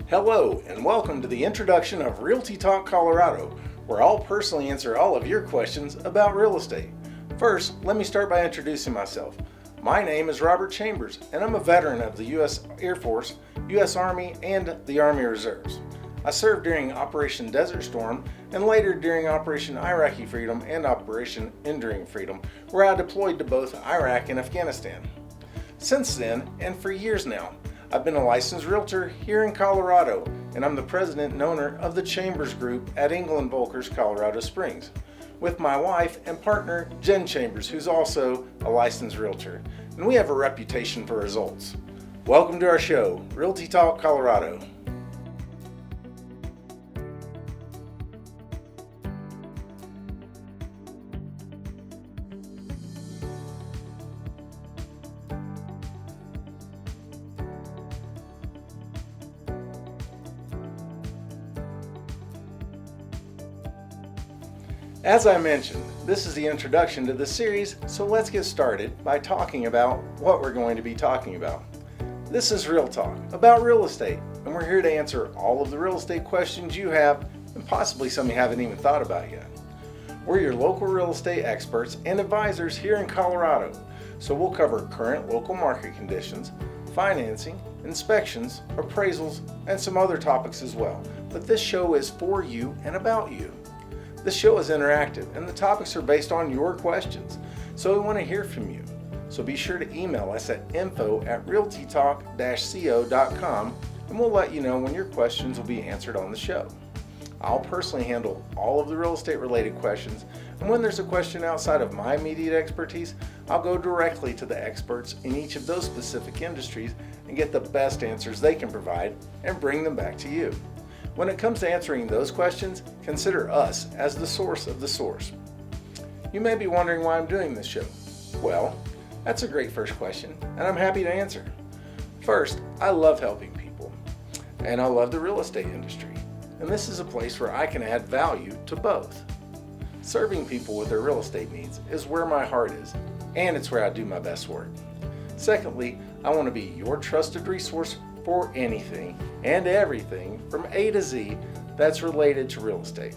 Hello, and welcome to the introduction of RealtyTalk Colorado, where I'll personally answer all of your questions about real estate. First, let me start by introducing myself. My name is Robert Chambers, and I'm a veteran of the U.S. Air Force, U.S. Army, and the Army Reserves. I served during Operation Desert Storm and later during Operation Iraqi Freedom and Operation Enduring Freedom, where I deployed to both Iraq and Afghanistan. Since then, and for years now, I've been a licensed realtor here in Colorado, and I'm the president and owner of the Chambers Group at England Volkers, Colorado Springs, with my wife and partner, Jen Chambers, who's also a licensed realtor, and we have a reputation for results. Welcome to our show, RealtyTalk Colorado. As I mentioned, this is the introduction to the series, so let's get started by talking about what we're going to be talking about. This is Real Talk, about real estate, and we're here to answer all of the real estate questions you have, and possibly some you haven't even thought about yet. We're your local real estate experts and advisors here in Colorado, so we'll cover current local market conditions, financing, inspections, appraisals, and some other topics as well. But this show is for you and about you. This show is interactive and the topics are based on your questions, so we want to hear from you. So be sure to email us at info@realtytalk-co.com and we'll let you know when your questions will be answered on the show. I'll personally handle all of the real estate related questions, and when there's a question outside of my immediate expertise, I'll go directly to the experts in each of those specific industries and get the best answers they can provide and bring them back to you. When it comes to answering those questions, consider us as the source of the source. You may be wondering why I'm doing this show. Well, that's a great first question, and I'm happy to answer. First, I love helping people, and I love the real estate industry, and this is a place where I can add value to both. Serving people with their real estate needs is where my heart is, and it's where I do my best work. Secondly, I want to be your trusted resource for anything and everything from A to Z that's related to real estate.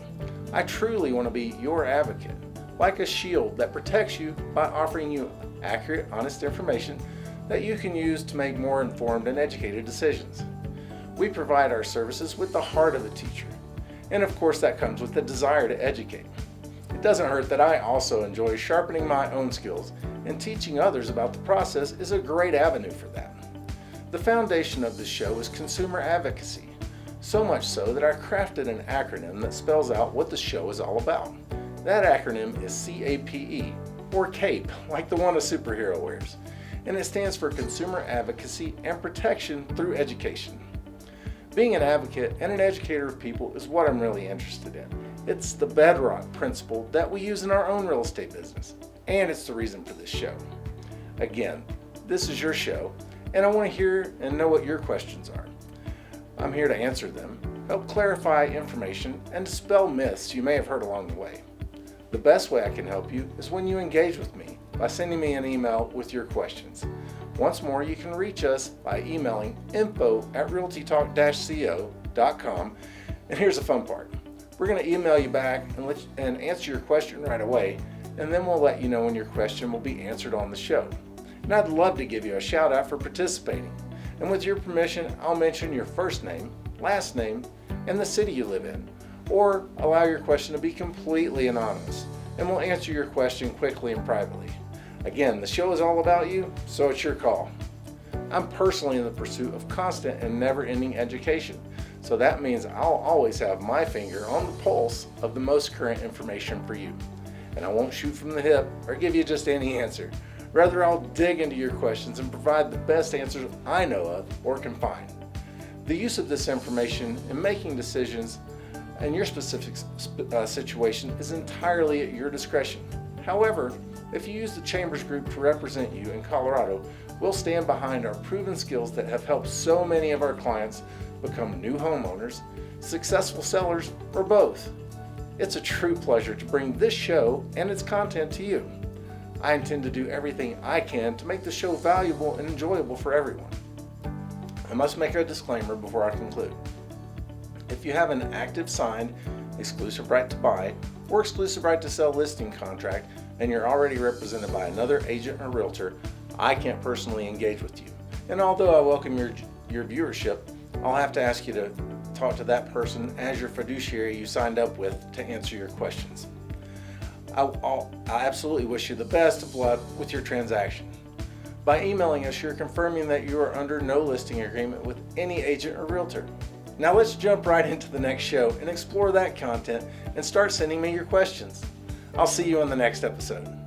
I truly want to be your advocate, like a shield that protects you by offering you accurate, honest information that you can use to make more informed and educated decisions. We provide our services with the heart of a teacher, and of course that comes with the desire to educate. It doesn't hurt that I also enjoy sharpening my own skills, and teaching others about the process is a great avenue for that. The foundation of this show is consumer advocacy, so much so that I crafted an acronym that spells out what the show is all about. That acronym is CAPE, or CAPE, like the one a superhero wears, and it stands for Consumer Advocacy and Protection Through Education. Being an advocate and an educator of people is what I'm really interested in. It's the bedrock principle that we use in our own real estate business, and it's the reason for this show. Again, this is your show, and I want to hear and know what your questions are. I'm here to answer them, help clarify information, and dispel myths you may have heard along the way. The best way I can help you is when you engage with me by sending me an email with your questions. Once more, you can reach us by emailing info@realtytalk-co.com, and here's the fun part. We're going to email you back and answer your question right away, and then we'll let you know when your question will be answered on the show. And I'd love to give you a shout out for participating. And with your permission, I'll mention your first name, last name, and the city you live in, or allow your question to be completely anonymous, and we'll answer your question quickly and privately. Again, the show is all about you, so it's your call. I'm personally in the pursuit of constant and never-ending education, so that means I'll always have my finger on the pulse of the most current information for you. And I won't shoot from the hip or give you just any answer. Rather, I'll dig into your questions and provide the best answers I know of or can find. The use of this information in making decisions in your specific situation is entirely at your discretion. However, if you use the Chambers Group to represent you in Colorado, we'll stand behind our proven skills that have helped so many of our clients become new homeowners, successful sellers, or both. It's a true pleasure to bring this show and its content to you. I intend to do everything I can to make the show valuable and enjoyable for everyone. I must make a disclaimer before I conclude. If you have an active signed exclusive right to buy or exclusive right to sell listing contract and you're already represented by another agent or realtor, I can't personally engage with you. And although I welcome your viewership, I'll have to ask you to talk to that person as your fiduciary you signed up with to answer your questions. I absolutely wish you the best of luck with your transaction. By emailing us, you're confirming that you are under no listing agreement with any agent or realtor. Now let's jump right into the next show and explore that content and start sending me your questions. I'll see you on the next episode.